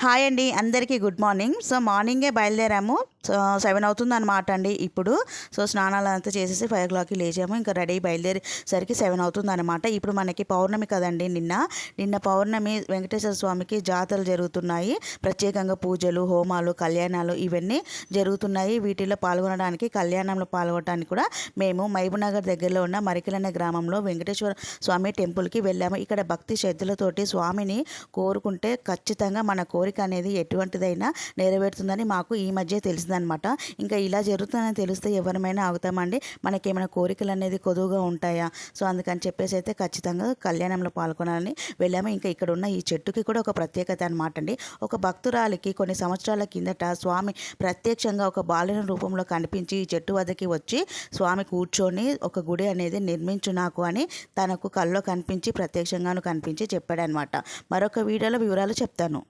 Hi అండి, అందరికీ good morning. So మార్నింగే బయలుదేరాము. 7 అవుతుందన్నమాట అండి ఇప్పుడు. సో స్నానాలంతా చేసేసి 5 o'clockకి లేచాము. ఇంకా రెడీ బయలుదేరేసరికి 7 అవుతుందన్నమాట. ఇప్పుడు మనకి పౌర్ణమి కదండి. నిన్న పౌర్ణమి వెంకటేశ్వర స్వామికి జాతరలు జరుగుతున్నాయి. ప్రత్యేకంగా పూజలు, హోమాలు, కళ్యాణాలు ఇవన్నీ జరుగుతున్నాయి. వీటిలో పాల్గొనడానికి, కళ్యాణంలో పాల్గొనడానికి కూడా మేము మహబూబ్నగర్ దగ్గరలో ఉన్న మరికలనే గ్రామంలో వెంకటేశ్వర స్వామి టెంపుల్కి వెళ్ళాము. ఇక్కడ భక్తి శ్రద్ధలతోటి స్వామిని కోరుకుంటే ఖచ్చితంగా మన కోరిక అనేది ఎటువంటిదైనా నెరవేరుతుందని మాకు ఈ మధ్య తెలిసిందనమాట. ఇంకా ఇలా జరుగుతుందని తెలిస్తే ఎవరమైనా ఆగుతామండి? మనకేమైనా కోరికలు అనేది కొదువుగా ఉంటాయా? సో అందుకని చెప్పేసి అయితే ఖచ్చితంగా కళ్యాణంలో పాల్గొనాలని వెళ్ళాము. ఇంకా ఇక్కడ ఉన్న ఈ చెట్టుకి కూడా ఒక ప్రత్యేకత అనమాట అండి. ఒక భక్తురాలికి కొన్ని సంవత్సరాల కిందట స్వామి ప్రత్యక్షంగా ఒక బాలుని రూపంలో కనిపించి ఈ చెట్టు వద్దకి వచ్చి స్వామి కూర్చొని ఒక గుడి అనేది నిర్మించు నాకు అని తనకు కల్లో కనిపించి ప్రత్యక్షంగాను కనిపించి చెప్పాడనమాట. మరొక వీడియోలో వివరాలు చెప్తాను.